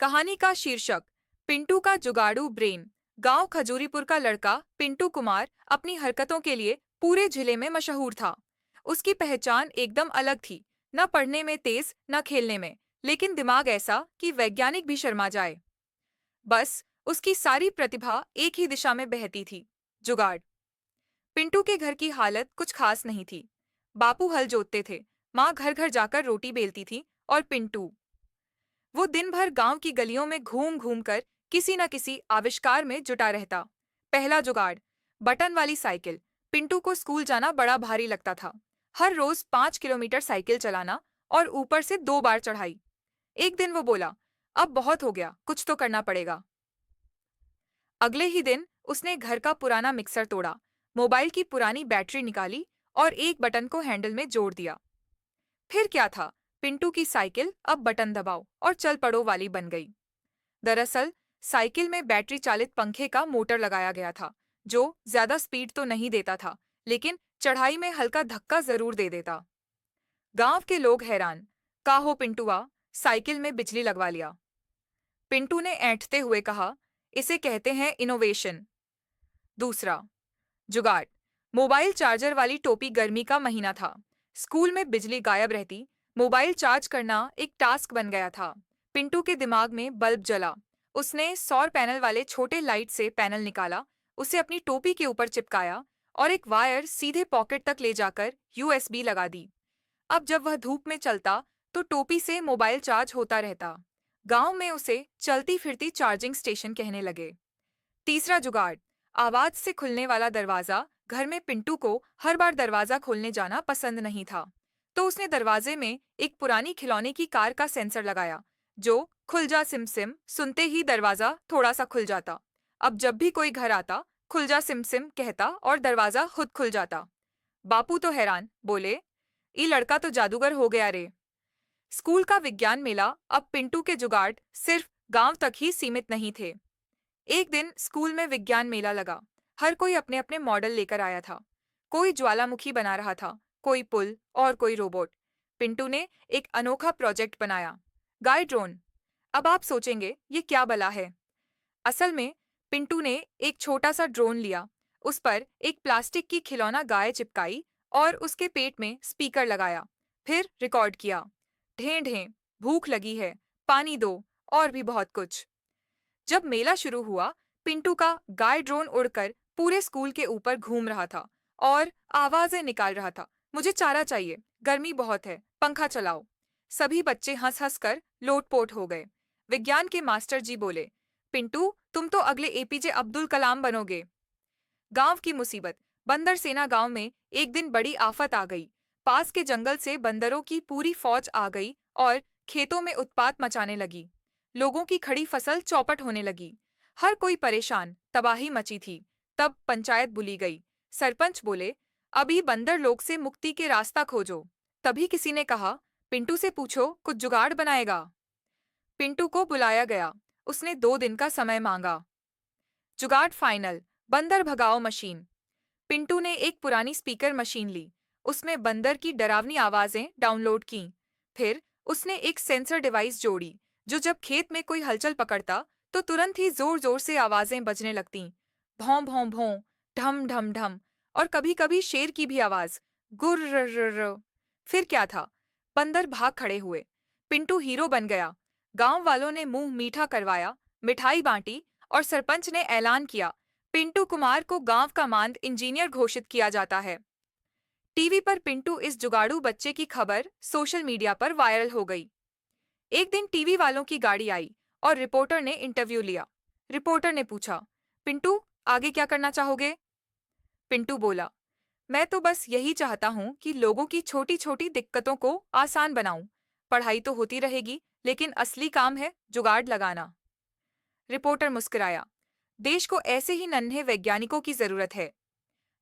कहानी का शीर्षक पिंटू का जुगाड़ू ब्रेन। गांव खजूरीपुर का लड़का पिंटू कुमार अपनी हरकतों के लिए पूरे जिले में मशहूर था। उसकी पहचान एकदम अलग थी, न पढ़ने में तेज न खेलने में, लेकिन दिमाग ऐसा कि वैज्ञानिक भी शर्मा जाए। बस उसकी सारी प्रतिभा एक ही दिशा में बहती थी, जुगाड़। पिंटू के घर की हालत कुछ खास नहीं थी। बापू हल जोतते थे, माँ घर घर जाकर रोटी बेलती थी, और पिंटू वो दिन भर गांव की गलियों में घूम घूम कर किसी न किसी आविष्कार में जुटा रहता। पहला जुगाड़, बटन वाली साइकिल। पिंटू को स्कूल जाना बड़ा भारी लगता था। हर रोज 5 किलोमीटर साइकिल चलाना, और ऊपर से 2 बार चढ़ाई। एक दिन वो बोला, अब बहुत हो गया, कुछ तो करना पड़ेगा। अगले ही दिन उसने घर का पुराना मिक्सर तोड़ा, मोबाइल की पुरानी बैटरी निकाली और एक बटन को हैंडल में जोड़ दिया। फिर क्या था, पिंटू की साइकिल अब बटन दबाओ और चल पड़ो वाली बन गई। दरअसल साइकिल में बैटरी चालित पंखे का मोटर लगाया गया था, जो ज्यादा स्पीड तो नहीं देता था, लेकिन चढ़ाई में हल्का धक्का जरूर दे देता। गांव के लोग हैरान, का हो पिंटुआ, साइकिल में बिजली लगवा लिया। पिंटू ने ऐंठते हुए कहा, इसे कहते हैं इनोवेशन। दूसरा जुगाड़, मोबाइल चार्जर वाली टोपी। गर्मी का महीना था, स्कूल में बिजली गायब रहती, मोबाइल चार्ज करना एक टास्क बन गया था। पिंटू के दिमाग में बल्ब जला। उसने सौर पैनल वाले छोटे लाइट से पैनल निकाला, उसे अपनी टोपी के ऊपर चिपकाया और एक वायर सीधे पॉकेट तक ले जाकर यूएसबी लगा दी। अब जब वह धूप में चलता तो टोपी से मोबाइल चार्ज होता रहता। गांव में उसे चलती फिरती चार्जिंग स्टेशन कहने लगे। तीसरा जुगाड़, आवाज से खुलने वाला दरवाजा। घर में पिंटू को हर बार दरवाजा खोलने जाना पसंद नहीं था, तो उसने दरवाजे में एक पुरानी खिलौने की कार का सेंसर लगाया, जो खुल जा सिम सिम सुनते ही दरवाजा थोड़ा सा खुल जाता। अब जब भी कोई घर आता, खुल जा सिम सिम कहता और दरवाजा खुद खुल जाता। बापू तो हैरान, बोले, ये लड़का तो जादूगर हो गया रे। स्कूल का विज्ञान मेला अब पिंटू के जुगाड़ सिर्फ गांव तक ही सीमित नहीं थे। एक दिन स्कूल में विज्ञान मेला लगा। हर कोई अपने अपने मॉडल लेकर आया था। कोई ज्वालामुखी बना रहा था, कोई पुल और कोई रोबोट। पिंटू ने एक अनोखा प्रोजेक्ट बनाया, गाय ड्रोन। अब आप सोचेंगे ये क्या बला है। असल में पिंटू ने एक छोटा सा ड्रोन लिया, उस पर एक प्लास्टिक की खिलौना गाय चिपकाई और उसके पेट में स्पीकर लगाया। फिर रिकॉर्ड किया, ढें ढें, भूख लगी है, पानी दो, और भी बहुत कुछ। जब मेला शुरू हुआ, पिंटू का गाय ड्रोन उड़कर पूरे स्कूल के ऊपर घूम रहा था और आवाजें निकाल रहा था, मुझे चारा चाहिए, गर्मी बहुत है, पंखा चलाओ। सभी बच्चे हंस हंस कर लोटपोट हो गए। विज्ञान के मास्टर जी बोले, पिंटू तुम तो अगले एपीजे अब्दुल कलाम बनोगे। गांव की मुसीबत। बंदर सेना गांव में एक दिन बड़ी आफत आ गई। पास के जंगल से बंदरों की पूरी फौज आ गई और खेतों में उत्पात मचाने लगी। लोगों की खड़ी फसल चौपट होने लगी। हर कोई परेशान, तबाही मची थी। तब पंचायत बुली गई। सरपंच बोले, अभी बंदर लोग से मुक्ति के रास्ता खोजो। तभी किसी ने कहा, पिंटू से पूछो, कुछ जुगाड़ बनाएगा। पिंटू को बुलाया गया। उसने 2 दिन का समय मांगा। जुगाड़ फाइनल, बंदर भगाओ मशीन। पिंटू ने एक पुरानी स्पीकर मशीन ली। उसमें बंदर की डरावनी आवाजें डाउनलोड कीं। फिर उसने एक सेंसर डिवाइस जोड़ी, जो जब खेत में कोई हलचल पकड़ता तो तुरंत ही जोर जोर से आवाजें बजने लगतीं। भौं भौं भौं, ढम ढम ढम, और कभी कभी शेर की भी आवाज, गुर्र। फिर क्या था, बंदर भाग खड़े हुए। पिंटू हीरो बन गया। गांव वालों ने मुंह मीठा करवाया, मिठाई बांटी, और सरपंच ने ऐलान किया, पिंटू कुमार को गांव का मांद इंजीनियर घोषित किया जाता है। टीवी पर पिंटू इस जुगाड़ू बच्चे की खबर सोशल मीडिया पर वायरल हो गई। एक दिन टीवी वालों की गाड़ी आई और रिपोर्टर ने इंटरव्यू लिया। रिपोर्टर ने पूछा, पिंटू आगे क्या करना चाहोगे। पिंटू बोला, मैं तो बस यही चाहता हूँ कि लोगों की छोटी छोटी दिक्कतों को आसान बनाऊं। पढ़ाई तो होती रहेगी, लेकिन असली काम है जुगाड़ लगाना। रिपोर्टर मुस्कुराया, देश को ऐसे ही नन्हे वैज्ञानिकों की जरूरत है।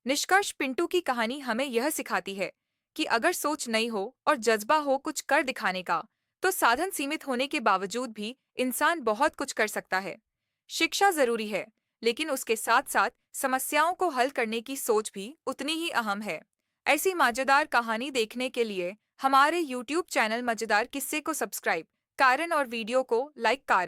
निष्कर्ष, पिंटू की कहानी हमें यह सिखाती है कि अगर सोच नई हो और जज्बा हो कुछ कर दिखाने का, तो साधन सीमित होने के बावजूद भी इंसान बहुत कुछ कर सकता है। शिक्षा जरूरी है, लेकिन उसके साथ साथ समस्याओं को हल करने की सोच भी उतनी ही अहम है। ऐसी मजेदार कहानी देखने के लिए हमारे YouTube चैनल मजेदार किस्से को सब्सक्राइब कारण और वीडियो को लाइक कारण